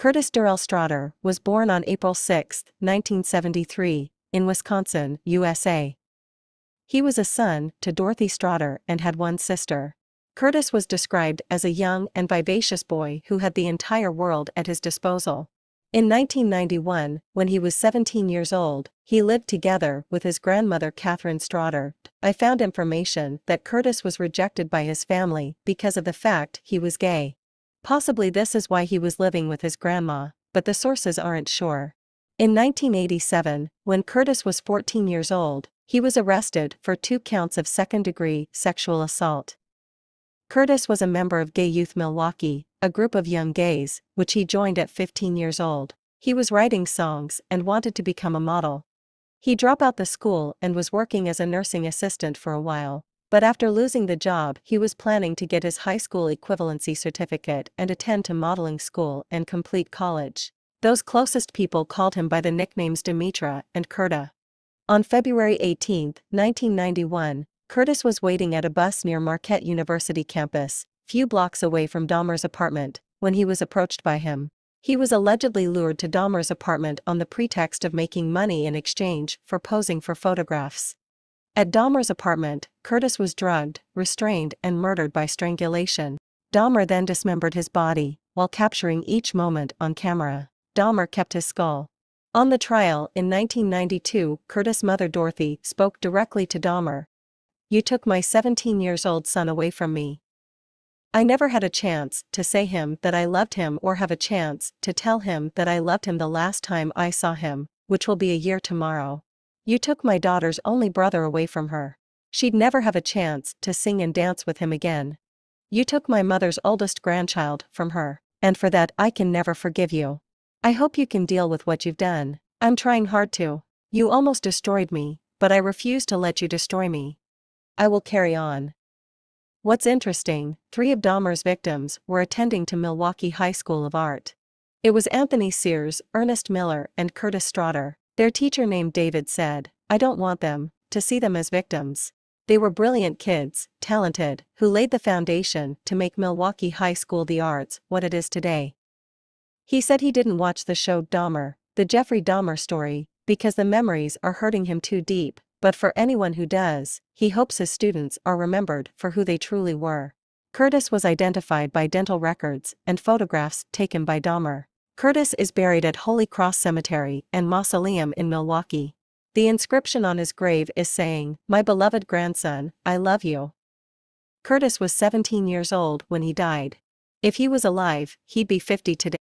Curtis Straughter was born on April 6, 1973, in Wisconsin, USA. He was a son to Dorothy Straughter and had one sister. Curtis was described as a young and vivacious boy who had the entire world at his disposal. In 1991, when he was 17 years old, he lived together with his grandmother Catherine Straughter. I found information that Curtis was rejected by his family because of the fact he was gay. Possibly this is why he was living with his grandma, but the sources aren't sure. In 1987, when Curtis was 14 years old, he was arrested for 2 counts of second-degree sexual assault. Curtis was a member of Gay Youth Milwaukee, a group of young gays, which he joined at 15 years old. He was writing songs and wanted to become a model. He dropped out the school and was working as a nursing assistant for a while, but after losing the job he was planning to get his high school equivalency certificate and attend to modeling school and complete college. Those closest people called him by the nicknames Demetra and Curta. On February 18, 1991, Curtis was waiting at a bus near Marquette University campus, few blocks away from Dahmer's apartment, when he was approached by him. He was allegedly lured to Dahmer's apartment on the pretext of making money in exchange for posing for photographs. At Dahmer's apartment, Curtis was drugged, restrained and murdered by strangulation. Dahmer then dismembered his body, while capturing each moment on camera. Dahmer kept his skull. On the trial in 1992, Curtis' mother Dorothy spoke directly to Dahmer. "You took my 17-year-old son away from me. I never had a chance to say him that I loved him or have a chance to tell him that I loved him the last time I saw him, which will be a year tomorrow. You took my daughter's only brother away from her. She'd never have a chance to sing and dance with him again. You took my mother's oldest grandchild from her, and for that I can never forgive you. I hope you can deal with what you've done. I'm trying hard to. You almost destroyed me, but I refuse to let you destroy me. I will carry on." What's interesting, 3 of Dahmer's victims were attending to Milwaukee High School of Art. It was Anthony Sears, Ernest Miller and Curtis Straughter. Their teacher named David said, "I don't want them to see them as victims. They were brilliant kids, talented, who laid the foundation to make Milwaukee High School the arts what it is today." He said he didn't watch the show Dahmer, the Jeffrey Dahmer story, because the memories are hurting him too deep, but for anyone who does, he hopes his students are remembered for who they truly were. Curtis was identified by dental records and photographs taken by Dahmer. Curtis is buried at Holy Cross Cemetery and Mausoleum in Milwaukee. The inscription on his grave is saying, "My beloved grandson, I love you." Curtis was 17 years old when he died. If he was alive, he'd be 50 today.